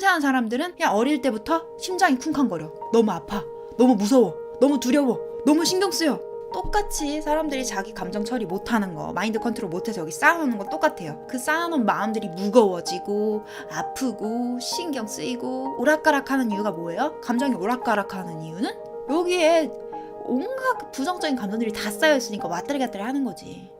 섬세한 사람들은 그냥 어릴 때부터 심장이 쿵쾅거려. 너무 아파. 너무 무서워. 너무 두려워. 너무 신경 쓰여. 똑같이 사람들이 자기 감정 처리 못하는 거, 마인드 컨트롤 못해서 여기 쌓아놓는 건 똑같아요. 그 쌓아놓은 마음들이 무거워지고 아프고 신경 쓰이고 오락가락하는 이유가 뭐예요? 감정이 오락가락하는 이유는 여기에 온갖 부정적인 감정들이 다 쌓여있으니까 왔다리 갔다리 하는 거지.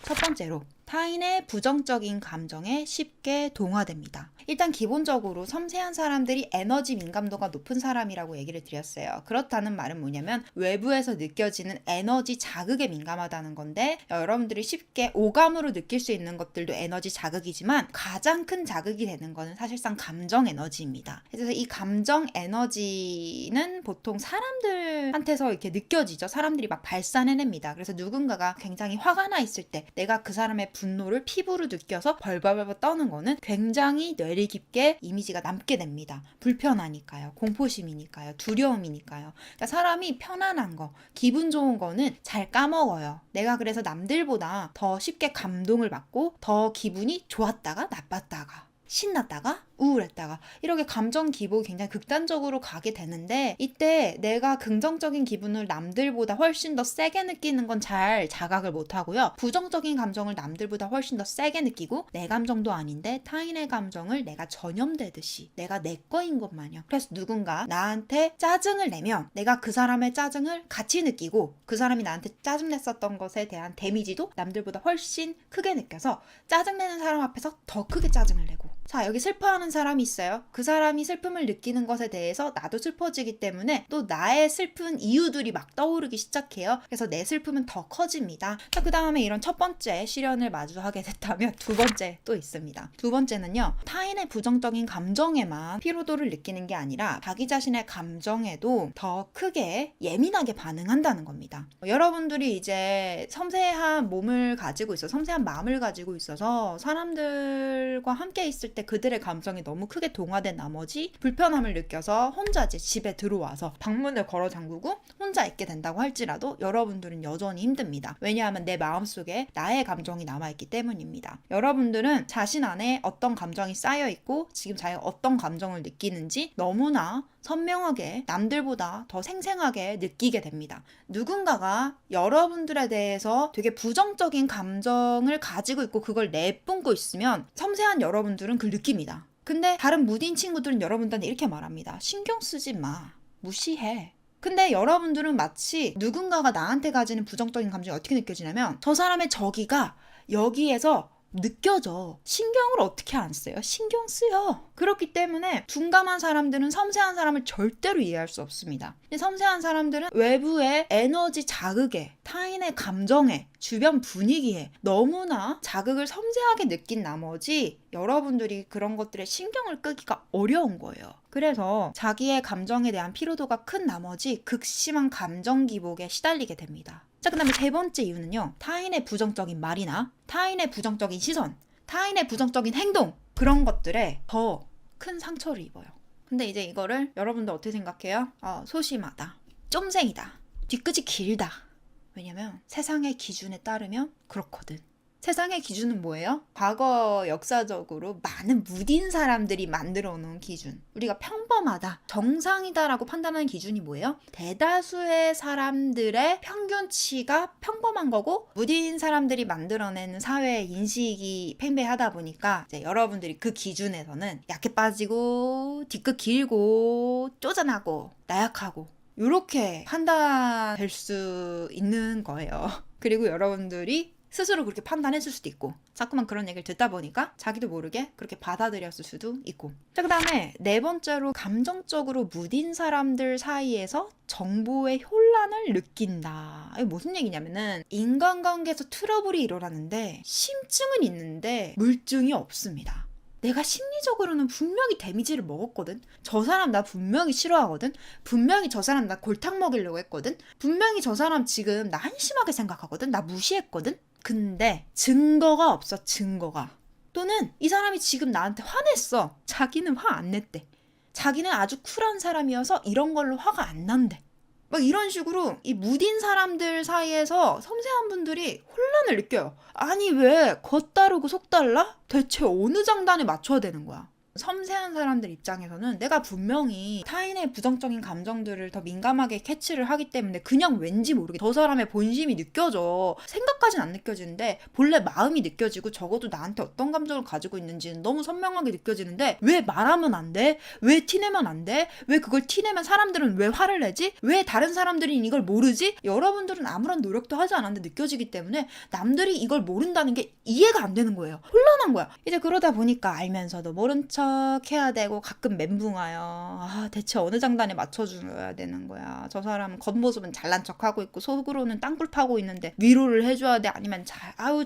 첫 번째로, 타인의 부정적인 감정에 쉽게 동화됩니다. 일단 기본적으로 섬세한 사람들이 에너지 민감도가 높은 사람이라고 얘기를 드렸어요. 그렇다는 말은 뭐냐면 외부에서 느껴지는 에너지 자극에 민감하다는 건데, 여러분들이 쉽게 오감으로 느낄 수 있는 것들도 에너지 자극이지만 가장 큰 자극이 되는 거는 사실상 감정 에너지입니다. 그래서 이 감정 에너지는 보통 사람들한테서 이렇게 느껴지죠. 사람들이 막 발산해냅니다. 그래서 누군가가 굉장히 화가 나 있을 때 내가 그 사람의 분노를 피부로 느껴서 벌벌벌 떠는 거는 굉장히 뇌리 깊게 이미지가 남게 됩니다. 불편하니까요. 공포심이니까요. 두려움이니까요. 그러니까 사람이 편안한 거, 기분 좋은 거는 잘 까먹어요. 내가 그래서 남들보다 더 쉽게 감동을 받고 더 기분이 좋았다가 나빴다가 신났다가 우울했다가 이렇게 감정 기복이 굉장히 극단적으로 가게 되는데, 이때 내가 긍정적인 기분을 남들보다 훨씬 더 세게 느끼는 건 잘 자각을 못하고요. 부정적인 감정을 남들보다 훨씬 더 세게 느끼고 내 감정도 아닌데 타인의 감정을 내가 전염되듯이 내가 내 거인 것 마냥. 그래서 누군가 나한테 짜증을 내면 내가 그 사람의 짜증을 같이 느끼고 그 사람이 나한테 짜증냈었던 것에 대한 데미지도 남들보다 훨씬 크게 느껴서 짜증내는 사람 앞에서 더 크게 짜증을 내고, 자, 여기 슬퍼하는 사람이 있어요. 그 사람이 슬픔을 느끼는 것에 대해서 나도 슬퍼지기 때문에 또 나의 슬픈 이유들이 막 떠오르기 시작해요. 그래서 내 슬픔은 더 커집니다. 자, 그 다음에 이런 첫 번째 시련을 마주하게 됐다면 두 번째 또 있습니다. 두 번째는요, 타인의 부정적인 감정에만 피로도를 느끼는 게 아니라 자기 자신의 감정에도 더 크게 예민하게 반응한다는 겁니다. 여러분들이 이제 섬세한 몸을 가지고 있어, 섬세한 마음을 가지고 있어서 사람들과 함께 있을 때 그들의 감정이 너무 크게 동화된 나머지 불편함을 느껴서 혼자 이제 집에 들어와서 방문을 걸어 잠그고 혼자 있게 된다고 할지라도 여러분들은 여전히 힘듭니다. 왜냐하면 내 마음속에 나의 감정이 남아있기 때문입니다. 여러분들은 자신 안에 어떤 감정이 쌓여있고 지금 자기가 어떤 감정을 느끼는지 너무나 선명하게 남들보다 더 생생하게 느끼게 됩니다. 누군가가 여러분들에 대해서 되게 부정적인 감정을 가지고 있고 그걸 내뿜고 있으면 섬세한 여러분들은 그걸 느낍니다. 근데 다른 무딘 친구들은 여러분들한테 이렇게 말합니다. 신경 쓰지 마. 무시해. 근데 여러분들은 마치 누군가가 나한테 가지는 부정적인 감정이 어떻게 느껴지냐면 저 사람의 저기가 여기에서 느껴져. 신경을 어떻게 안 써요? 신경 쓰여. 그렇기 때문에 둔감한 사람들은 섬세한 사람을 절대로 이해할 수 없습니다. 근데 섬세한 사람들은 외부의 에너지 자극에, 타인의 감정에, 주변 분위기에 너무나 자극을 섬세하게 느낀 나머지 여러분들이 그런 것들에 신경을 끄기가 어려운 거예요. 그래서 자기의 감정에 대한 피로도가 큰 나머지 극심한 감정 기복에 시달리게 됩니다. 자, 그 다음에 세 번째 이유는요, 타인의 부정적인 말이나 타인의 부정적인 시선, 타인의 부정적인 행동, 그런 것들에 더 큰 상처를 입어요. 근데 이제 이거를 여러분들 어떻게 생각해요? 소심하다, 쫌생이다, 뒤끝이 길다. 왜냐면 세상의 기준에 따르면 그렇거든. 세상의 기준은 뭐예요? 과거 역사적으로 많은 무딘 사람들이 만들어 놓은 기준, 우리가 평범하다, 정상이다라고 판단하는 기준이 뭐예요? 대다수의 사람들의 평균치가 평범한 거고 무딘 사람들이 만들어내는 사회 인식이 팽배하다 보니까 이제 여러분들이 그 기준에서는 약해 빠지고 뒤끝 길고 쪼잔하고 나약하고 이렇게 판단될 수 있는 거예요. 그리고 여러분들이 스스로 그렇게 판단했을 수도 있고 자꾸만 그런 얘기를 듣다 보니까 자기도 모르게 그렇게 받아들였을 수도 있고. 자, 그 다음에 네 번째로 감정적으로 무딘 사람들 사이에서 정보의 혼란을 느낀다. 이게 무슨 얘기냐면은 인간관계에서 트러블이 일어나는데 심증은 있는데 물증이 없습니다. 내가 심리적으로는 분명히 데미지를 먹었거든. 저 사람 나 분명히 싫어하거든. 분명히 저 사람 나 골탕 먹이려고 했거든. 분명히 저 사람 지금 나 한심하게 생각하거든. 나 무시했거든. 근데 증거가 없어, 증거가. 또는 이 사람이 지금 나한테 화냈어. 자기는 화 안 냈대. 자기는 아주 쿨한 사람이어서 이런 걸로 화가 안 난대. 막 이런 식으로 이 무딘 사람들 사이에서 섬세한 분들이 혼란을 느껴요. 아니 왜 겉다르고 속달라? 대체 어느 장단에 맞춰야 되는 거야? 섬세한 사람들 입장에서는 내가 분명히 타인의 부정적인 감정들을 더 민감하게 캐치를 하기 때문에 그냥 왠지 모르게 저 사람의 본심이 느껴져. 생각까지는 안 느껴지는데 본래 마음이 느껴지고 적어도 나한테 어떤 감정을 가지고 있는지는 너무 선명하게 느껴지는데 왜 말하면 안 돼? 왜 티내면 안 돼? 왜 그걸 티내면 사람들은 왜 화를 내지? 왜 다른 사람들이 이걸 모르지? 여러분들은 아무런 노력도 하지 않았는데 느껴지기 때문에 남들이 이걸 모른다는 게 이해가 안 되는 거예요. 혼란한 거야. 이제 그러다 보니까 알면서도 모른 척 해야 되고 가끔 멘붕 와요. 대체 어느 장단에 맞춰줘야 되는 거야. 저 사람은 겉모습은 잘난 척하고 있고 속으로는 땅굴 파고 있는데 위로를 해줘야 돼? 아니면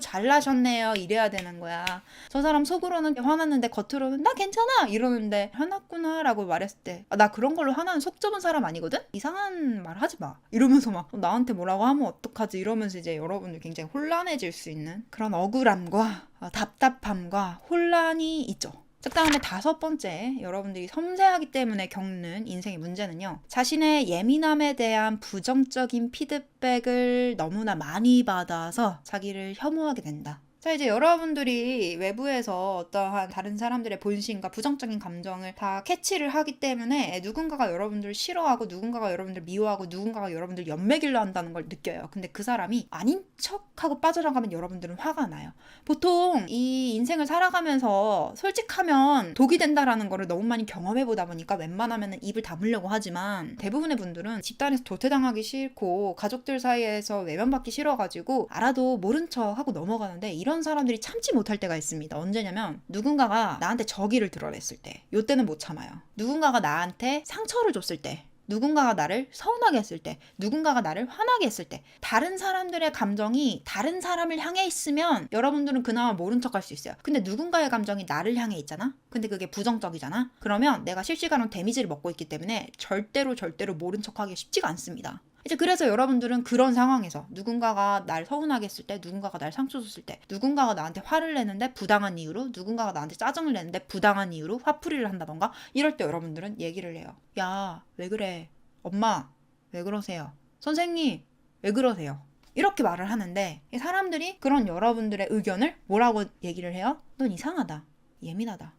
잘나셨네요 이래야 되는 거야. 저 사람 속으로는 화났는데 겉으로는 나 괜찮아 이러는데 화났구나 라고 말했을 때 나 그런 걸로 화나는 속 좁은 사람 아니거든? 이상한 말 하지 마 이러면서 막 나한테 뭐라고 하면 어떡하지 이러면서 이제 여러분들 굉장히 혼란해질 수 있는 그런 억울함과 답답함과 혼란이 있죠. 그 다음에 5번째, 여러분들이 섬세하기 때문에 겪는 인생의 문제는요. 자신의 예민함에 대한 부정적인 피드백을 너무나 많이 받아서 자기를 혐오하게 된다. 자, 이제 여러분들이 외부에서 어떠한 다른 사람들의 본심과 부정적인 감정을 다 캐치를 하기 때문에 누군가가 여러분들을 싫어하고 누군가가 여러분들을 미워하고 누군가가 여러분들 연맥일로 한다는 걸 느껴요. 근데 그 사람이 아닌 척하고 빠져나가면 여러분들은 화가 나요. 보통 이 인생을 살아가면서 솔직하면 독이 된다라는 거를 너무 많이 경험해보다 보니까 웬만하면 입을 다물려고 하지만 대부분의 분들은 집단에서 도태당하기 싫고 가족들 사이에서 외면받기 싫어가지고 알아도 모른 척하고 넘어가는데 이런 사람들이 참지 못할 때가 있습니다. 언제냐면 누군가가 나한테 적의를 드러냈을 때, 요때는 못 참아요. 누군가가 나한테 상처를 줬을 때, 누군가가 나를 서운하게 했을 때, 누군가가 나를 화나게 했을 때, 다른 사람들의 감정이 다른 사람을 향해 있으면 여러분들은 그나마 모른 척 할 수 있어요. 근데 누군가의 감정이 나를 향해 있잖아? 근데 그게 부정적이잖아? 그러면 내가 실시간으로 데미지를 먹고 있기 때문에 절대로 모른 척하기 쉽지가 않습니다. 이제 그래서 여러분들은 그런 상황에서 누군가가 날 서운하게 했을 때, 누군가가 날 상처 줬을 때, 누군가가 나한테 화를 내는데 부당한 이유로, 누군가가 나한테 짜증을 내는데 부당한 이유로 화풀이를 한다던가 이럴 때 여러분들은 얘기를 해요. 야, 왜 그래? 엄마, 왜 그러세요? 선생님, 왜 그러세요? 이렇게 말을 하는데 사람들이 그런 여러분들의 의견을 뭐라고 얘기를 해요? 넌 이상하다, 예민하다,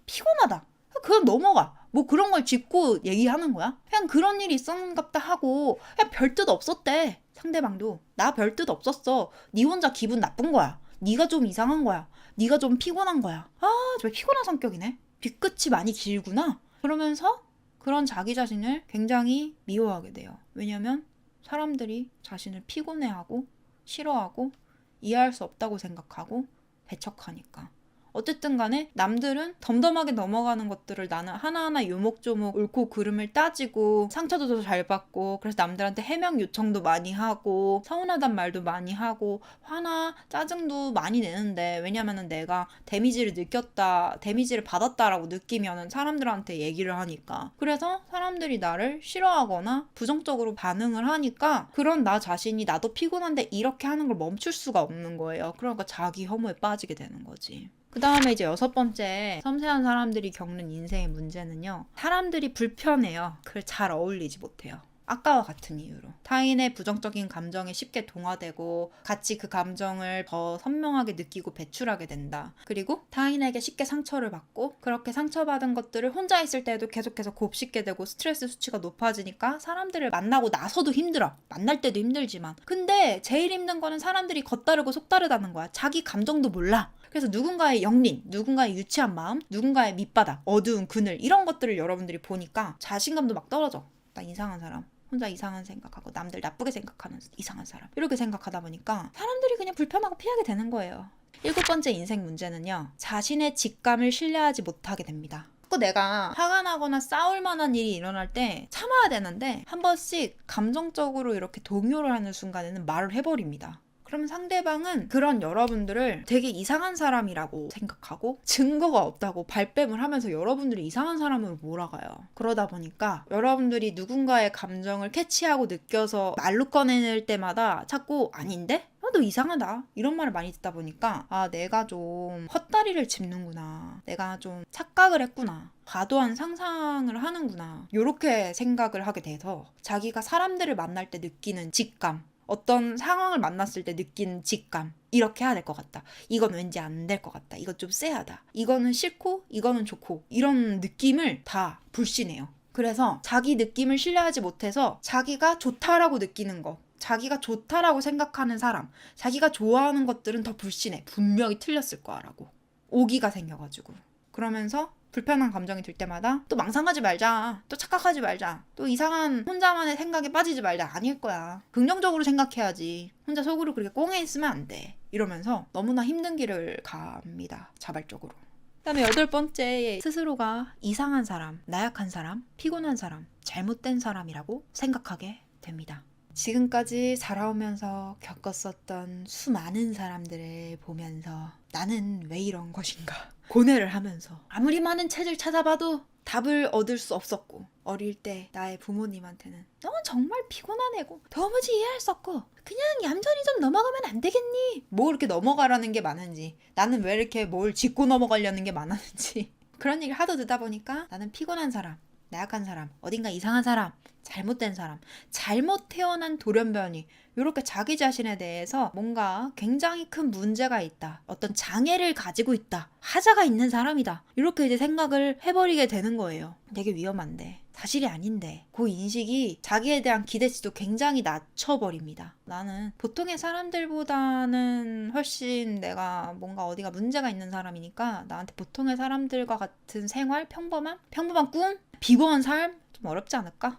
피곤하다. 그건 넘어가. 뭐 그런 걸 짚고 얘기하는 거야? 그냥 그런 일이 있었는갑다 하고 그냥 별 뜻 없었대. 상대방도 나 별 뜻 없었어. 네 혼자 기분 나쁜 거야. 네가 좀 이상한 거야. 네가 좀 피곤한 거야. 저 피곤한 성격이네. 뒤끝이 많이 길구나. 그러면서 그런 자기 자신을 굉장히 미워하게 돼요. 왜냐면 사람들이 자신을 피곤해하고 싫어하고 이해할 수 없다고 생각하고 배척하니까. 어쨌든 간에 남들은 덤덤하게 넘어가는 것들을 나는 하나하나 요목조목 옳고 그름을 따지고 상처도 더 잘 받고 그래서 남들한테 해명 요청도 많이 하고 서운하단 말도 많이 하고 화나 짜증도 많이 내는데 왜냐면은 내가 데미지를 느꼈다 데미지를 받았다라고 느끼면은 사람들한테 얘기를 하니까 그래서 사람들이 나를 싫어하거나 부정적으로 반응을 하니까 그런 나 자신이 나도 피곤한데 이렇게 하는 걸 멈출 수가 없는 거예요. 그러니까 자기 혐오에 빠지게 되는 거지. 그 다음에 이제 6번째 섬세한 사람들이 겪는 인생의 문제는요. 사람들이 불편해요. 그걸 잘 어울리지 못해요. 아까와 같은 이유로 타인의 부정적인 감정에 쉽게 동화되고 같이 그 감정을 더 선명하게 느끼고 배출하게 된다. 그리고 타인에게 쉽게 상처를 받고 그렇게 상처받은 것들을 혼자 있을 때에도 계속해서 곱씹게 되고 스트레스 수치가 높아지니까 사람들을 만나고 나서도 힘들어. 만날 때도 힘들지만 근데 제일 힘든 거는 사람들이 겉다르고 속다르다는 거야. 자기 감정도 몰라. 그래서 누군가의 영린, 누군가의 유치한 마음, 누군가의 밑바닥, 어두운 그늘 이런 것들을 여러분들이 보니까 자신감도 막 떨어져. 나 이상한 사람. 혼자 이상한 생각하고 남들 나쁘게 생각하는 이상한 사람 이렇게 생각하다 보니까 사람들이 그냥 불편하고 피하게 되는 거예요. 7번째 인생 문제는요. 자신의 직감을 신뢰하지 못하게 됩니다. 자꾸 내가 화가 나거나 싸울 만한 일이 일어날 때 참아야 되는데 한 번씩 감정적으로 이렇게 동요를 하는 순간에는 말을 해버립니다. 그러면 상대방은 그런 여러분들을 되게 이상한 사람이라고 생각하고 증거가 없다고 발뺌을 하면서 여러분들이 이상한 사람으로 몰아가요. 그러다 보니까 여러분들이 누군가의 감정을 캐치하고 느껴서 말로 꺼내낼 때마다 자꾸 아닌데? 너 이상하다 이런 말을 많이 듣다 보니까 내가 좀 헛다리를 짚는구나. 내가 좀 착각을 했구나. 과도한 상상을 하는구나. 이렇게 생각을 하게 돼서 자기가 사람들을 만날 때 느끼는 직감 어떤 상황을 만났을 때 느낀 직감, 이렇게 해야 될 것 같다. 이건 왠지 안 될 것 같다. 이건 좀 쎄하다. 이거는 싫고 이거는 좋고, 이런 느낌을 다 불신해요. 그래서 자기 느낌을 신뢰하지 못해서 자기가 좋다라고 느끼는 거, 자기가 좋다라고 생각하는 사람, 자기가 좋아하는 것들은 더 불신해. 분명히 틀렸을 거라고. 오기가 생겨가지고. 그러면서 불편한 감정이 들 때마다 또 망상하지 말자, 또 착각하지 말자, 또 이상한 혼자만의 생각에 빠지지 말자. 아닐 거야. 긍정적으로 생각해야지. 혼자 속으로 그렇게 꽁해 있으면 안 돼. 이러면서 너무나 힘든 길을 갑니다. 자발적으로. 그다음에 8번째, 스스로가 이상한 사람, 나약한 사람, 피곤한 사람, 잘못된 사람이라고 생각하게 됩니다. 지금까지 살아오면서 겪었었던 수많은 사람들을 보면서 나는 왜 이런 것인가 고뇌를 하면서 아무리 많은 책을 찾아봐도 답을 얻을 수 없었고, 어릴 때 나의 부모님한테는 넌 정말 피곤한 애고 도무지 이해할 수 없고 그냥 얌전히 좀 넘어가면 안 되겠니? 뭐 이렇게 넘어가라는 게 많은지, 나는 왜 이렇게 뭘 짚고 넘어가려는 게 많았는지 그런 얘기를 하도 듣다 보니까 나는 피곤한 사람, 나약한 사람, 어딘가 이상한 사람, 잘못된 사람, 잘못 태어난 돌연변이, 이렇게 자기 자신에 대해서 뭔가 굉장히 큰 문제가 있다, 어떤 장애를 가지고 있다, 하자가 있는 사람이다, 이렇게 이제 생각을 해버리게 되는 거예요. 되게 위험한데, 사실이 아닌데, 그 인식이 자기에 대한 기대치도 굉장히 낮춰버립니다. 나는 보통의 사람들보다는 훨씬 내가 뭔가 어디가 문제가 있는 사람이니까 나한테 보통의 사람들과 같은 생활, 평범한 꿈? 비범한 삶? 좀 어렵지 않을까?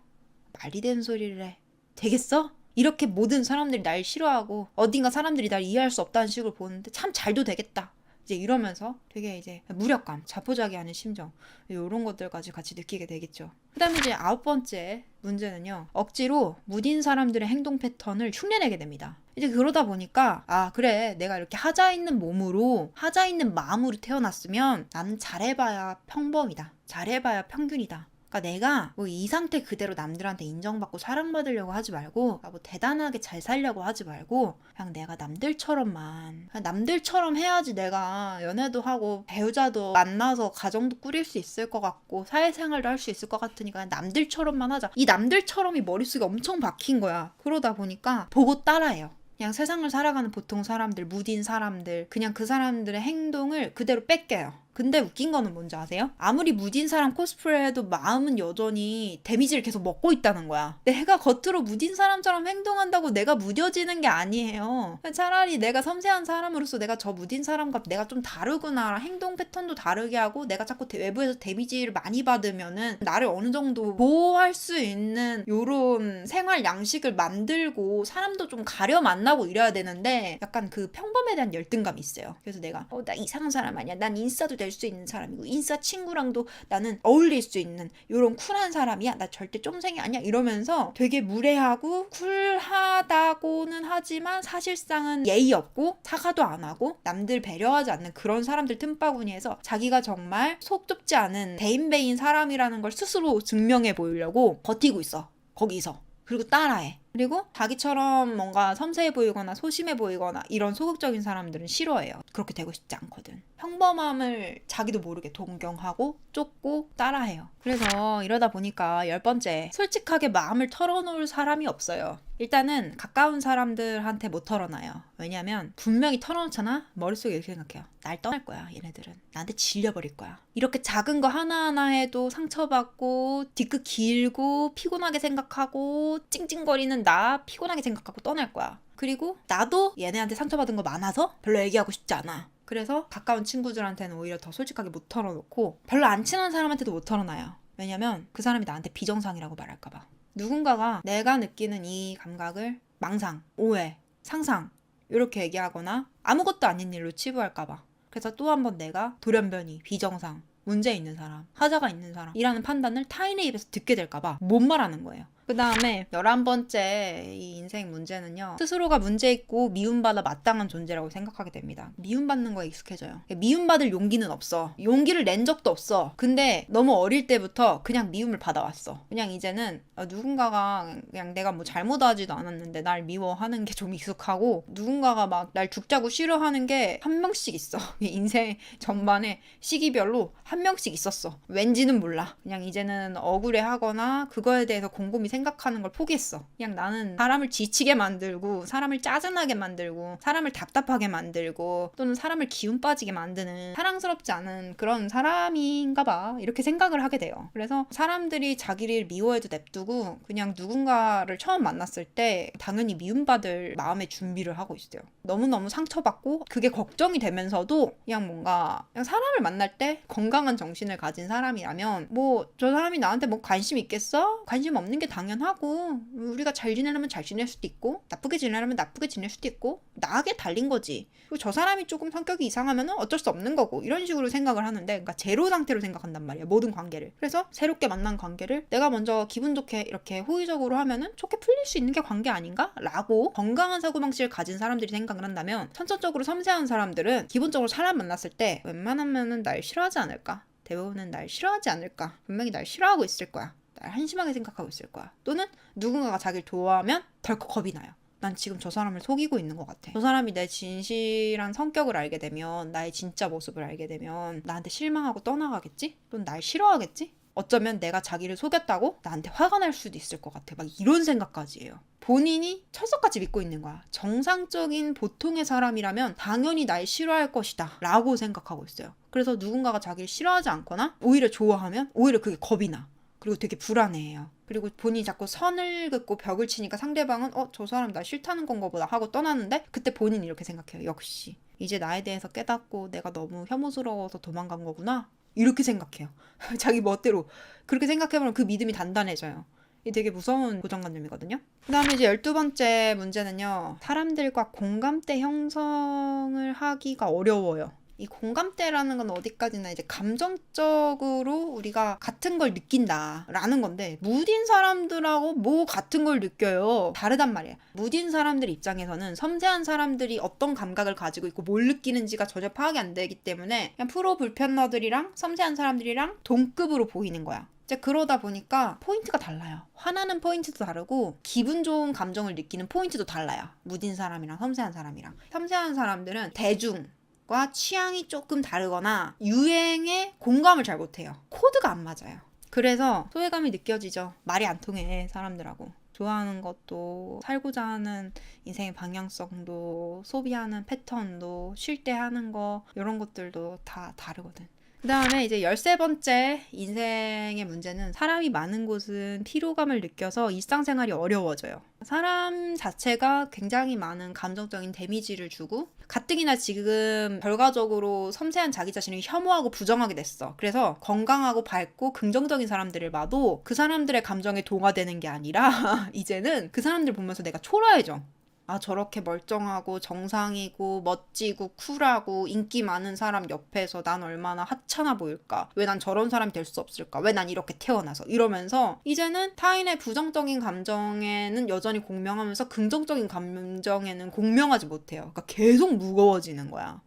말이 되는 소리를 해. 되겠어? 이렇게 모든 사람들이 날 싫어하고 어딘가 사람들이 날 이해할 수 없다는 식으로 보는데 참 잘도 되겠다. 이제 이러면서 되게 이제 무력감, 자포자기하는 심정, 이런 것들까지 같이 느끼게 되겠죠. 그 다음에 이제 9번째 문제는요, 억지로 무딘 사람들의 행동 패턴을 흉내내게 됩니다. 이제 그러다 보니까 아 그래, 내가 이렇게 하자 있는 몸으로, 하자 있는 마음으로 태어났으면 나는 잘해봐야 평범이다, 잘해봐야 평균이다. 그러니까 내가 뭐 이 상태 그대로 남들한테 인정받고 사랑받으려고 하지 말고, 뭐 대단하게 잘 살려고 하지 말고, 그냥 내가 남들처럼만, 그냥 남들처럼 해야지 내가 연애도 하고 배우자도 만나서 가정도 꾸릴 수 있을 것 같고 사회생활도 할 수 있을 것 같으니까 그냥 남들처럼만 하자. 이 남들처럼이 머릿속에 엄청 박힌 거야. 그러다 보니까 보고 따라해요. 그냥 세상을 살아가는 보통 사람들, 무딘 사람들, 그냥 그 사람들의 행동을 그대로 뺏겨요. 근데 웃긴 거는 뭔지 아세요? 아무리 무딘 사람 코스프레 해도 마음은 여전히 데미지를 계속 먹고 있다는 거야. 내가 겉으로 무딘 사람처럼 행동한다고 내가 무뎌지는 게 아니에요. 차라리 내가 섬세한 사람으로서 내가 저 무딘 사람과 내가 좀 다르구나, 행동 패턴도 다르게 하고 내가 자꾸 외부에서 데미지를 많이 받으면은 나를 어느 정도 보호할 수 있는 요런 생활 양식을 만들고 사람도 좀 가려 만나고 이래야 되는데, 약간 그 평범에 대한 열등감이 있어요. 그래서 내가 나 이상한 사람 아니야, 난 인싸도 될 수 있는 사람이고 인싸 친구랑도 나는 어울릴 수 있는 요런 쿨한 사람이야, 나 절대 쫌생이 아니야, 이러면서 되게 무례하고 쿨하다고는 하지만 사실상은 예의 없고 사과도 안 하고 남들 배려하지 않는 그런 사람들 틈바구니에서 자기가 정말 속 좁지 않은 대인배인 사람이라는 걸 스스로 증명해 보이려고 버티고 있어, 거기서. 그리고 따라해. 그리고 자기처럼 뭔가 섬세해 보이거나 소심해 보이거나 이런 소극적인 사람들은 싫어해요. 그렇게 되고 싶지 않거든. 평범함을 자기도 모르게 동경하고 쫓고 따라해요. 그래서 이러다 보니까 10번째, 솔직하게 마음을 털어놓을 사람이 없어요. 일단은 가까운 사람들한테 못 털어놔요. 왜냐면 분명히 털어놓잖아? 머릿속에 이렇게 생각해요. 날 떠날 거야, 얘네들은. 나한테 질려버릴 거야. 이렇게 작은 거 하나하나 해도 상처받고 뒤끝 길고 피곤하게 생각하고 찡찡거리는 나 피곤하게 생각하고 떠날 거야. 그리고 나도 얘네한테 상처받은 거 많아서 별로 얘기하고 싶지 않아. 그래서 가까운 친구들한테는 오히려 더 솔직하게 못 털어놓고 별로 안 친한 사람한테도 못 털어놔요. 왜냐면 그 사람이 나한테 비정상이라고 말할까봐. 누군가가 내가 느끼는 이 감각을 망상, 오해, 상상 이렇게 얘기하거나 아무것도 아닌 일로 치부할까봐. 그래서 또 한 번 내가 돌연변이, 비정상, 문제 있는 사람, 하자가 있는 사람이라는 판단을 타인의 입에서 듣게 될까봐 못 말하는 거예요. 그 다음에 11번째 이 인생 문제는요, 스스로가 문제 있고 미움받아 마땅한 존재라고 생각하게 됩니다. 미움받는 거에 익숙해져요. 미움받을 용기는 없어. 용기를 낸 적도 없어. 근데 너무 어릴 때부터 그냥 미움을 받아왔어. 그냥 이제는 누군가가 그냥 내가 뭐 잘못하지도 않았는데 날 미워하는 게 좀 익숙하고, 누군가가 막 날 죽자고 싫어하는 게 한 명씩 있어. 인생 전반에 시기별로 한 명씩 있었어. 왠지는 몰라. 그냥 이제는 억울해하거나 그거에 대해서 곰곰이 생각하는 걸 포기했어. 그냥 나는 사람을 지치게 만들고 사람을 짜증나게 만들고 사람을 답답하게 만들고 또는 사람을 기운 빠지게 만드는 사랑스럽지 않은 그런 사람인가 봐. 이렇게 생각을 하게 돼요. 그래서 사람들이 자기를 미워해도 냅두고 그냥 누군가를 처음 만났을 때 당연히 미움받을 마음의 준비를 하고 있어요. 너무너무 상처받고 그게 걱정이 되면서도 그냥 뭔가 그냥 사람을 만날 때 건강한 정신을 가진 사람이라면 뭐 저 사람이 나한테 뭐 관심 있겠어? 관심 없는 게 당연하고 우리가 잘 지내려면 잘 지낼 수도 있고 나쁘게 지내려면 나쁘게 지낼 수도 있고 나에게 달린 거지. 그리고 저 사람이 조금 성격이 이상하면 어쩔 수 없는 거고 이런 식으로 생각을 하는데 그러니까 제로 상태로 생각한단 말이야. 모든 관계를. 그래서 새롭게 만난 관계를 내가 먼저 기분 좋게 이렇게 호의적으로 하면은 좋게 풀릴 수 있는 게 관계 아닌가? 라고 건강한 사고방식을 가진 사람들이 생각을 한다면 선천적으로 섬세한 사람들은 기본적으로 사람 만났을 때 웬만하면은 날 싫어하지 않을까? 대부분은 날 싫어하지 않을까? 분명히 날 싫어하고 있을 거야. 날 한심하게 생각하고 있을 거야. 또는 누군가가 자기를 좋아하면 덜컥 겁이 나요. 난 지금 저 사람을 속이고 있는 것 같아. 저 사람이 내 진실한 성격을 알게 되면 나의 진짜 모습을 알게 되면 나한테 실망하고 떠나가겠지? 또는 날 싫어하겠지? 어쩌면 내가 자기를 속였다고 나한테 화가 날 수도 있을 것 같아. 막 이런 생각까지 해요. 본인이 철석같이 믿고 있는 거야. 정상적인 보통의 사람이라면 당연히 날 싫어할 것이다 라고 생각하고 있어요. 그래서 누군가가 자기를 싫어하지 않거나 오히려 좋아하면 오히려 그게 겁이 나. 그리고 되게 불안해해요. 그리고 본인이 자꾸 선을 긋고 벽을 치니까 상대방은 저 사람 나 싫다는 건가 보다 하고 떠나는데 그때 본인이 이렇게 생각해요. 역시 이제 나에 대해서 깨닫고 내가 너무 혐오스러워서 도망간 거구나. 이렇게 생각해요. 자기 멋대로 그렇게 생각해보면 그 믿음이 단단해져요. 이게 되게 무서운 고정관념이거든요. 그 다음에 이제 12번째 문제는요. 사람들과 공감대 형성을 하기가 어려워요. 이 공감대라는 건 어디까지나 이제 감정적으로 우리가 같은 걸 느낀다라는 건데 무딘 사람들하고 뭐 같은 걸 느껴요. 다르단 말이에요. 무딘 사람들 입장에서는 섬세한 사람들이 어떤 감각을 가지고 있고 뭘 느끼는지가 전혀 파악이 안 되기 때문에 그냥 프로 불편러들이랑 섬세한 사람들이랑 동급으로 보이는 거야. 이제 그러다 보니까 포인트가 달라요. 화나는 포인트도 다르고 기분 좋은 감정을 느끼는 포인트도 달라요. 무딘 사람이랑 섬세한 사람이랑. 섬세한 사람들은 대중과 취향이 조금 다르거나 유행에 공감을 잘 못해요. 코드가 안 맞아요. 그래서 소외감이 느껴지죠. 말이 안 통해 사람들하고. 좋아하는 것도 살고자 하는 인생의 방향성도 소비하는 패턴도 쉴 때 하는 거 이런 것들도 다 다르거든. 그 다음에 이제 13번째 인생의 문제는 사람이 많은 곳은 피로감을 느껴서 일상생활이 어려워져요. 사람 자체가 굉장히 많은 감정적인 데미지를 주고 가뜩이나 지금 결과적으로 섬세한 자기 자신을 혐오하고 부정하게 됐어. 그래서 건강하고 밝고 긍정적인 사람들을 봐도 그 사람들의 감정에 동화되는 게 아니라 이제는 그 사람들 보면서 내가 초라해져. 아, 저렇게 멀쩡하고 정상이고 멋지고 쿨하고 인기 많은 사람 옆에서 난 얼마나 하찮아 보일까? 왜 난 저런 사람이 될 수 없을까? 왜 난 이렇게 태어나서? 이러면서 이제는 타인의 부정적인 감정에는 여전히 공명하면서 긍정적인 감정에는 공명하지 못해요. 그러니까 계속 무거워지는 거야.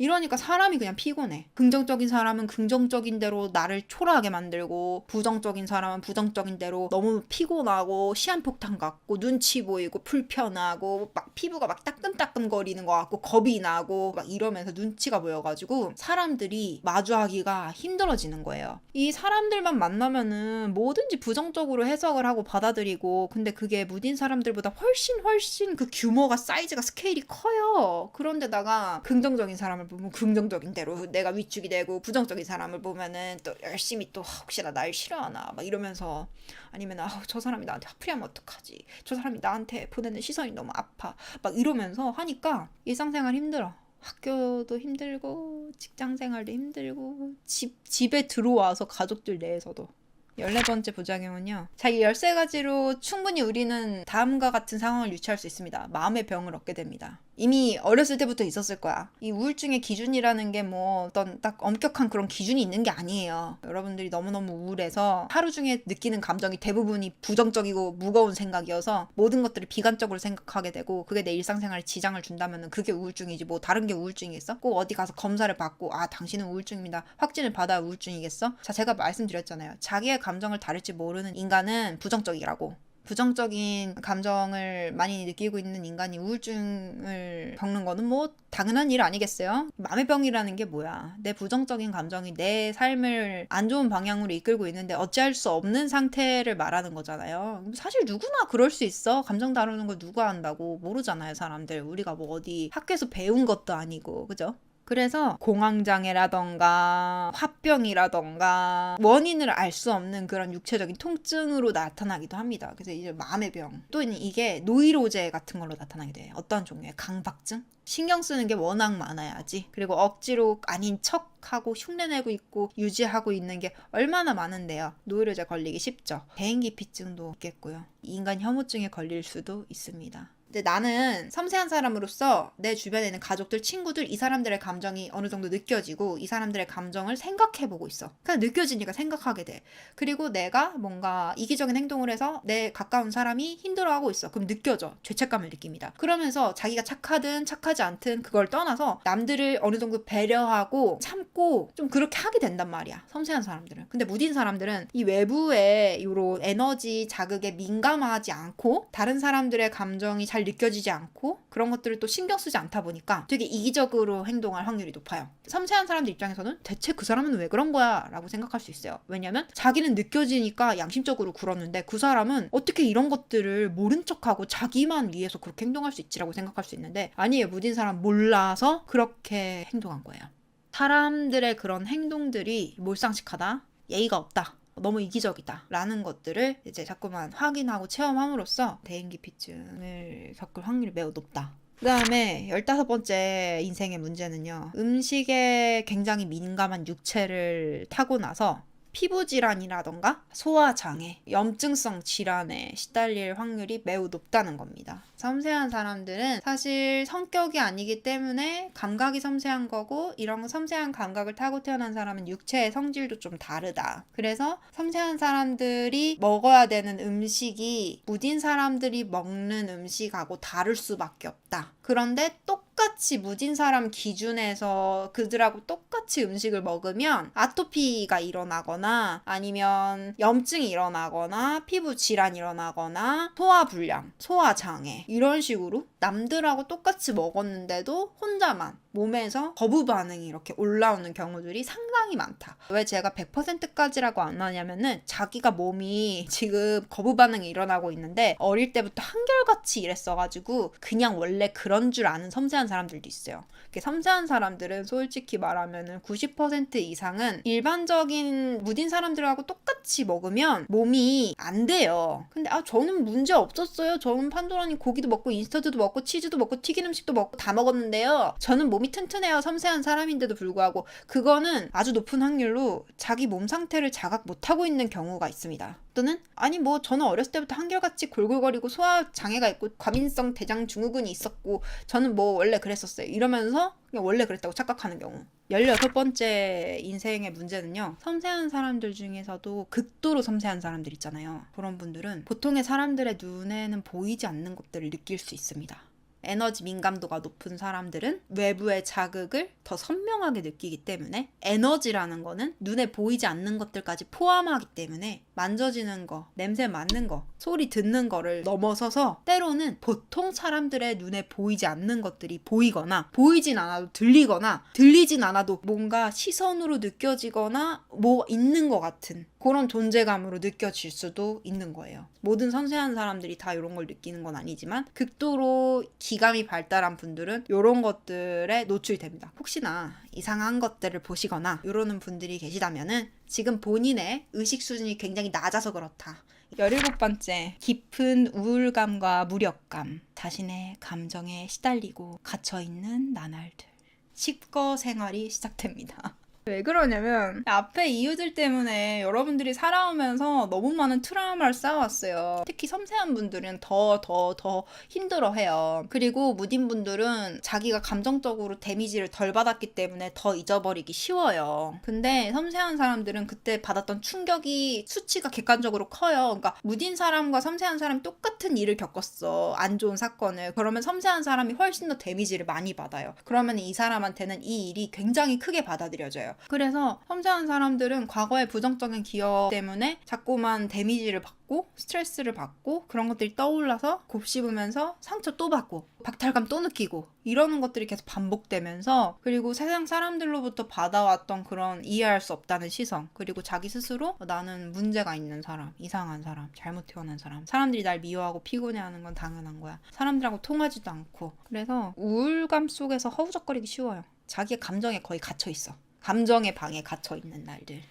이러니까 사람이 그냥 피곤해. 긍정적인 사람은 긍정적인 대로 나를 초라하게 만들고 부정적인 사람은 부정적인 대로 너무 피곤하고 시한폭탄 같고 눈치 보이고 불편하고 막 피부가 막 따끔따끔거리는 것 같고 겁이 나고 막 이러면서 눈치가 보여가지고 사람들이 마주하기가 힘들어지는 거예요. 이 사람들만 만나면은 뭐든지 부정적으로 해석을 하고 받아들이고 근데 그게 무딘 사람들보다 훨씬 그 규모가 사이즈가 스케일이 커요. 그런데다가 긍정적인 사람을 보면 긍정적인 대로 내가 위축이 되고 부정적인 사람을 보면은 또 열심히 또 혹시나 날 싫어하나 막 이러면서 아니면 저 사람이 나한테 화풀이하면 어떡하지? 저 사람이 나한테 보내는 시선이 너무 아파 막 이러면서 하니까 일상생활 힘들어. 학교도 힘들고 직장생활도 힘들고 집에 들어와서 가족들 내에서도 14번째 부작용은요. 자기 13가지로 충분히 우리는 다음과 같은 상황을 유추할 수 있습니다. 마음의 병을 얻게 됩니다. 이미 어렸을 때부터 있었을 거야. 이 우울증의 기준이라는 게 뭐 어떤 딱 엄격한 그런 기준이 있는 게 아니에요. 여러분들이 너무너무 우울해서 하루 중에 느끼는 감정이 대부분이 부정적이고 무거운 생각이어서 모든 것들을 비관적으로 생각하게 되고 그게 내 일상생활에 지장을 준다면 그게 우울증이지 뭐 다른 게 우울증이겠어? 꼭 어디 가서 검사를 받고 당신은 우울증입니다. 확진을 받아야 우울증이겠어? 자, 제가 말씀드렸잖아요. 자기의 감정을 다룰지 모르는 인간은 부정적이라고. 부정적인 감정을 많이 느끼고 있는 인간이 우울증을 겪는 거는 뭐 당연한 일 아니겠어요? 맘의 병이라는 게 뭐야? 내 부정적인 감정이 내 삶을 안 좋은 방향으로 이끌고 있는데 어찌할 수 없는 상태를 말하는 거잖아요. 사실 누구나 그럴 수 있어. 감정 다루는 걸 누가 한다고. 모르잖아요, 사람들. 우리가 뭐 어디 학교에서 배운 것도 아니고, 그죠? 그래서 공황장애라던가 화병이라던가 원인을 알 수 없는 그런 육체적인 통증으로 나타나기도 합니다. 그래서 이제 마음의 병, 또 이게 노이로제 같은 걸로 나타나게 돼요. 어떤 종류의 강박증? 신경 쓰는 게 워낙 많아야지. 그리고 억지로 아닌 척하고 흉내내고 있고 유지하고 있는 게 얼마나 많은데요. 노이로제 걸리기 쉽죠. 대인기피증도 있겠고요. 인간 혐오증에 걸릴 수도 있습니다. 근데 나는 섬세한 사람으로서 내 주변에 있는 가족들, 친구들, 이 사람들의 감정이 어느 정도 느껴지고 이 사람들의 감정을 생각해보고 있어. 그냥 느껴지니까 생각하게 돼. 그리고 내가 뭔가 이기적인 행동을 해서 내 가까운 사람이 힘들어하고 있어. 그럼 느껴져. 죄책감을 느낍니다. 그러면서 자기가 착하든 착하지 않든 그걸 떠나서 남들을 어느 정도 배려하고 참고 좀 그렇게 하게 된단 말이야. 섬세한 사람들은. 근데 무딘 사람들은 이 외부의 이런 에너지 자극에 민감하지 않고 다른 사람들의 감정이 잘 느껴지지 않고 그런 것들을 또 신경 쓰지 않다 보니까 되게 이기적으로 행동할 확률이 높아요. 섬세한 사람들 입장에서는 대체 그 사람은 왜 그런 거야? 라고 생각할 수 있어요. 왜냐면 자기는 느껴지니까 양심적으로 굴었는데 그 사람은 어떻게 이런 것들을 모른 척하고 자기만 위해서 그렇게 행동할 수 있지라고 생각할 수 있는데 아니에요. 무딘 사람 몰라서 그렇게 행동한 거예요. 사람들의 그런 행동들이 몰상식하다, 예의가 없다, 너무 이기적이다 라는 것들을 이제 자꾸만 확인하고 체험함으로써 대인기피증을 겪을 확률이 매우 높다. 그 다음에 15번째 인생의 문제는요. 음식에 굉장히 민감한 육체를 타고나서 피부질환이라던가 소화장애, 염증성 질환에 시달릴 확률이 매우 높다는 겁니다. 섬세한 사람들은 사실 성격이 아니기 때문에 감각이 섬세한 거고 이런 섬세한 감각을 타고 태어난 사람은 육체의 성질도 좀 다르다. 그래서 섬세한 사람들이 먹어야 되는 음식이 무딘 사람들이 먹는 음식하고 다를 수밖에 없다. 그런데 똑같이 무딘 사람 기준에서 그들하고 똑같이 음식을 먹으면 아토피가 일어나거나 아니면 염증이 일어나거나 피부 질환이 일어나거나 소화불량, 소화장애 이런 식으로 남들하고 똑같이 먹었는데도 혼자만 몸에서 거부 반응이 이렇게 올라오는 경우들이 상당히 많다. 왜 제가 100%까지라고 안 하냐면은 자기가 몸이 지금 거부 반응이 일어나고 있는데 어릴 때부터 한결같이 이랬어가지고 그냥 원래 그런 줄 아는 섬세한 사람들도 있어요. 섬세한 사람들은 솔직히 말하면은 90% 이상은 일반적인 무딘 사람들하고 똑같이 먹으면 몸이 안 돼요. 근데 저는 문제 없었어요. 저는 판도라니 고기도 먹고 인스턴트도 먹고 치즈도 먹고 튀긴 음식도 먹고 다 먹었는데요. 저는 몸이 튼튼해요. 섬세한 사람인데도 불구하고 그거는 아주 높은 확률로 자기 몸 상태를 자각 못하고 있는 경우가 있습니다. 또는 아니 뭐 저는 어렸을 때부터 한결같이 골골거리고 소화 장애가 있고 과민성 대장 증후군이 있었고 저는 뭐 원래 그랬었어요. 이러면서 그냥 원래 그랬다고 착각하는 경우. 16번째 인생의 문제는요. 섬세한 사람들 중에서도 극도로 섬세한 사람들 있잖아요. 그런 분들은 보통의 사람들의 눈에는 보이지 않는 것들을 느낄 수 있습니다. 에너지 민감도가 높은 사람들은 외부의 자극을 더 선명하게 느끼기 때문에 에너지라는 거는 눈에 보이지 않는 것들까지 포함하기 때문에 만져지는 거, 냄새 맡는 거, 소리 듣는 거를 넘어서서 때로는 보통 사람들의 눈에 보이지 않는 것들이 보이거나 보이진 않아도 들리거나 들리진 않아도 뭔가 시선으로 느껴지거나 뭐 있는 것 같은 그런 존재감으로 느껴질 수도 있는 거예요. 모든 섬세한 사람들이 다 이런 걸 느끼는 건 아니지만 극도로 기감이 발달한 분들은 이런 것들에 노출됩니다. 혹시나 이상한 것들을 보시거나 이러는 분들이 계시다면은 지금 본인의 의식 수준이 굉장히 낮아서 그렇다. 17번째, 깊은 우울감과 무력감, 자신의 감정에 시달리고 갇혀있는 나날들. 식거 생활이 시작됩니다. 왜 그러냐면 앞에 이유들 때문에 여러분들이 살아오면서 너무 많은 트라우마를 쌓아왔어요. 특히 섬세한 분들은 더 힘들어해요. 그리고 무딘 분들은 자기가 감정적으로 데미지를 덜 받았기 때문에 더 잊어버리기 쉬워요. 근데 섬세한 사람들은 그때 받았던 충격이 수치가 객관적으로 커요. 그러니까 무딘 사람과 섬세한 사람이 똑같은 일을 겪었어. 안 좋은 사건을. 그러면 섬세한 사람이 훨씬 더 데미지를 많이 받아요. 그러면 이 사람한테는 이 일이 굉장히 크게 받아들여져요. 그래서 섬세한 사람들은 과거의 부정적인 기억 때문에 자꾸만 데미지를 받고 스트레스를 받고 그런 것들이 떠올라서 곱씹으면서 상처 또 받고 박탈감 또 느끼고 이러는 것들이 계속 반복되면서, 그리고 세상 사람들로부터 받아왔던 그런 이해할 수 없다는 시선, 그리고 자기 스스로 나는 문제가 있는 사람, 이상한 사람, 잘못 태어난 사람, 사람들이 날 미워하고 피곤해하는 건 당연한 거야, 사람들하고 통하지도 않고, 그래서 우울감 속에서 허우적거리기 쉬워요. 자기의 감정에 거의 갇혀있어. 감정의 방에 갇혀있는 날들.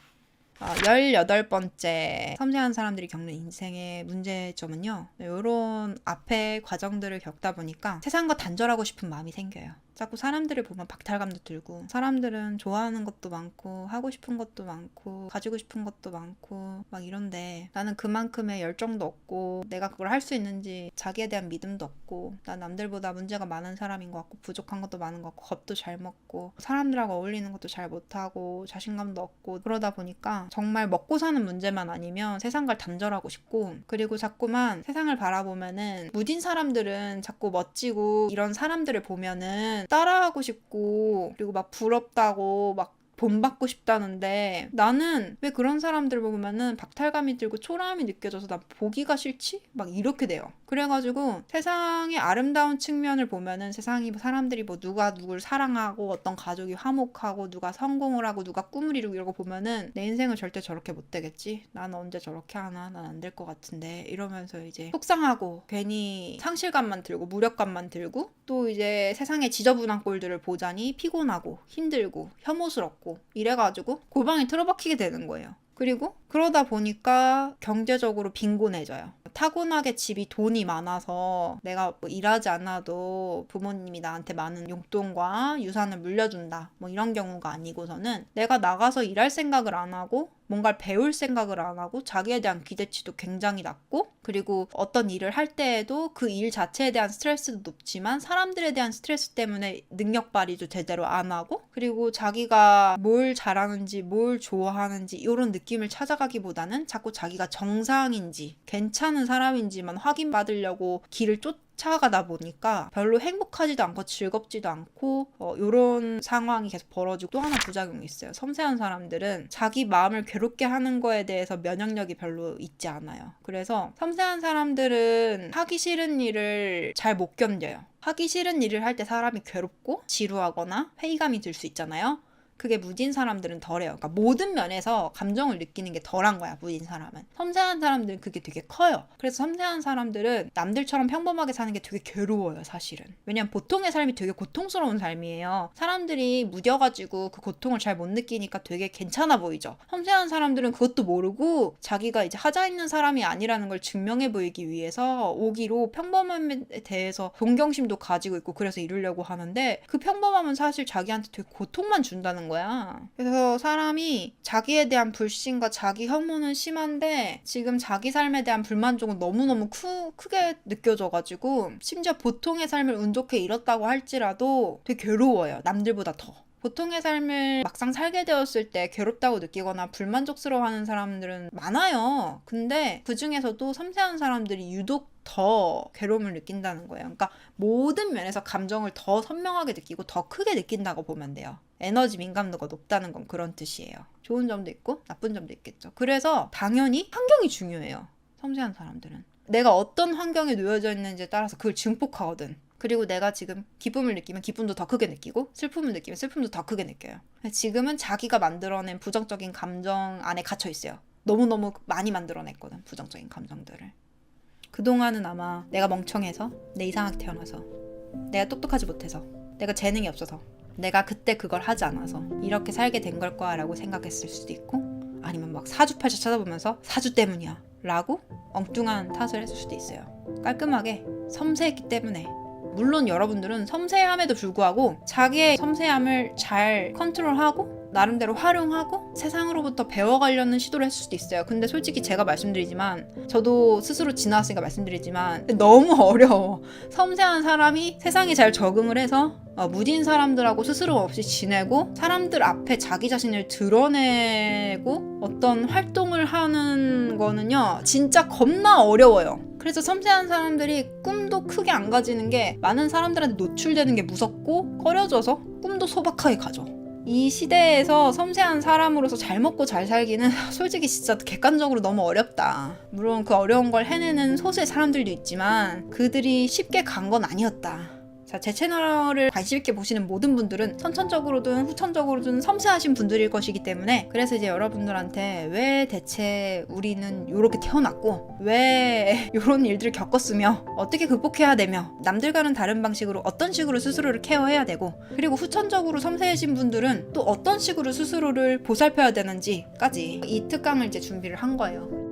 18번째 섬세한 사람들이 겪는 인생의 문제점은요, 이런 앞에 과정들을 겪다 보니까 세상과 단절하고 싶은 마음이 생겨요. 자꾸 사람들을 보면 박탈감도 들고, 사람들은 좋아하는 것도 많고 하고 싶은 것도 많고 가지고 싶은 것도 많고 막 이런데 나는 그만큼의 열정도 없고 내가 그걸 할 수 있는지 자기에 대한 믿음도 없고, 난 남들보다 문제가 많은 사람인 것 같고 부족한 것도 많은 것 같고 겁도 잘 먹고 사람들하고 어울리는 것도 잘 못하고 자신감도 없고, 그러다 보니까 정말 먹고 사는 문제만 아니면 세상과 단절하고 싶고, 그리고 자꾸만 세상을 바라보면은 무딘 사람들은 자꾸 멋지고 이런 사람들을 보면은 따라하고 싶고, 그리고 막 부럽다고 막 본받고 싶다는데, 나는 왜 그런 사람들 보면은 박탈감이 들고 초라함이 느껴져서 나 보기가 싫지? 막 이렇게 돼요. 그래가지고 세상의 아름다운 측면을 보면은 세상이 사람들이 뭐 누가 누굴 사랑하고 어떤 가족이 화목하고 누가 성공을 하고 누가 꿈을 이루고 이러고 보면은 내 인생은 절대 저렇게 못 되겠지? 난 언제 저렇게 하나? 난 안 될 것 같은데 이러면서 이제 속상하고 괜히 상실감만 들고 무력감만 들고, 또 이제 세상의 지저분한 꼴들을 보자니 피곤하고 힘들고 혐오스럽고 이래가지고 골방에 틀어박히게 되는 거예요. 그리고 그러다 보니까 경제적으로 빈곤해져요. 타고나게 집이 돈이 많아서 내가 뭐 일하지 않아도 부모님이 나한테 많은 용돈과 유산을 물려준다, 뭐 이런 경우가 아니고서는 내가 나가서 일할 생각을 안 하고 뭔가를 배울 생각을 안 하고 자기에 대한 기대치도 굉장히 낮고, 그리고 어떤 일을 할 때에도 그 일 자체에 대한 스트레스도 높지만 사람들에 대한 스트레스 때문에 능력 발휘도 제대로 안 하고, 그리고 자기가 뭘 잘하는지 뭘 좋아하는지 이런 느낌을 찾아가기보다는 자꾸 자기가 정상인지 괜찮은 사람인지만 확인받으려고 길을 쫓아가다 보니까 별로 행복하지도 않고 즐겁지도 않고 이런 상황이 계속 벌어지고, 또 하나 부작용이 있어요. 섬세한 사람들은 자기 마음을 괴롭게 하는 거에 대해서 면역력이 별로 있지 않아요. 그래서 섬세한 사람들은 하기 싫은 일을 잘 못 견뎌요. 하기 싫은 일을 할 때 사람이 괴롭고 지루하거나 회의감이 들 수 있잖아요. 그게 무딘 사람들은 덜해요. 그러니까 모든 면에서 감정을 느끼는 게 덜한 거야, 무딘 사람은. 섬세한 사람들은 그게 되게 커요. 그래서 섬세한 사람들은 남들처럼 평범하게 사는 게 되게 괴로워요, 사실은. 왜냐면 보통의 삶이 되게 고통스러운 삶이에요. 사람들이 무뎌가지고 그 고통을 잘 못 느끼니까 되게 괜찮아 보이죠. 섬세한 사람들은 그것도 모르고 자기가 이제 하자 있는 사람이 아니라는 걸 증명해 보이기 위해서 오기로 평범함에 대해서 동경심도 가지고 있고 그래서 이루려고 하는데, 그 평범함은 사실 자기한테 되게 고통만 준다는 거야. 그래서 사람이 자기에 대한 불신과 자기 혐오는 심한데 지금 자기 삶에 대한 불만족은 너무너무 크게 느껴져가지고, 심지어 보통의 삶을 운 좋게 잃었다고 할지라도 되게 괴로워요, 남들보다 더. 보통의 삶을 막상 살게 되었을 때 괴롭다고 느끼거나 불만족스러워하는 사람들은 많아요. 근데 그 중에서도 섬세한 사람들이 유독 더 괴로움을 느낀다는 거예요. 그러니까 모든 면에서 감정을 더 선명하게 느끼고 더 크게 느낀다고 보면 돼요. 에너지 민감도가 높다는 건 그런 뜻이에요. 좋은 점도 있고 나쁜 점도 있겠죠. 그래서 당연히 환경이 중요해요, 섬세한 사람들은. 내가 어떤 환경에 놓여져 있는지에 따라서 그걸 증폭하거든. 그리고 내가 지금 기쁨을 느끼면 기쁨도 더 크게 느끼고 슬픔을 느끼면 슬픔도 더 크게 느껴요. 지금은 자기가 만들어낸 부정적인 감정 안에 갇혀 있어요. 너무너무 많이 만들어냈거든, 부정적인 감정들을. 그동안은 아마 내가 멍청해서, 내 이상하게 태어나서, 내가 똑똑하지 못해서, 내가 재능이 없어서, 내가 그때 그걸 하지 않아서 이렇게 살게 된 걸 거야 라고 생각했을 수도 있고, 아니면 막 사주팔자 찾아보면서 사주 때문이야 라고 엉뚱한 탓을 했을 수도 있어요. 깔끔하게 섬세했기 때문에. 물론 여러분들은 섬세함에도 불구하고 자기의 섬세함을 잘 컨트롤하고 나름대로 활용하고 세상으로부터 배워가려는 시도를 했을 수도 있어요. 근데 솔직히 제가 말씀드리지만, 저도 스스로 지나왔으니까 말씀드리지만 너무 어려워. 섬세한 사람이 세상에 잘 적응을 해서 무딘 사람들하고 스스럼 없이 지내고 사람들 앞에 자기 자신을 드러내고 어떤 활동을 하는 거는요 진짜 겁나 어려워요. 그래서 섬세한 사람들이 꿈도 크게 안 가지는 게 많은 사람들한테 노출되는 게 무섭고 꺼려져서 꿈도 소박하게 가져. 이 시대에서 섬세한 사람으로서 잘 먹고 잘 살기는 솔직히 진짜 객관적으로 너무 어렵다. 물론 그 어려운 걸 해내는 소수의 사람들도 있지만 그들이 쉽게 간 건 아니었다. 자, 제 채널을 관심 있게 보시는 모든 분들은 선천적으로든 후천적으로든 섬세하신 분들일 것이기 때문에, 그래서 이제 여러분들한테 왜 대체 우리는 이렇게 태어났고 왜 이런 일들을 겪었으며 어떻게 극복해야 되며 남들과는 다른 방식으로 어떤 식으로 스스로를 케어해야 되고, 그리고 후천적으로 섬세해진 분들은 또 어떤 식으로 스스로를 보살펴야 되는지까지 이 특강을 이제 준비를 한 거예요.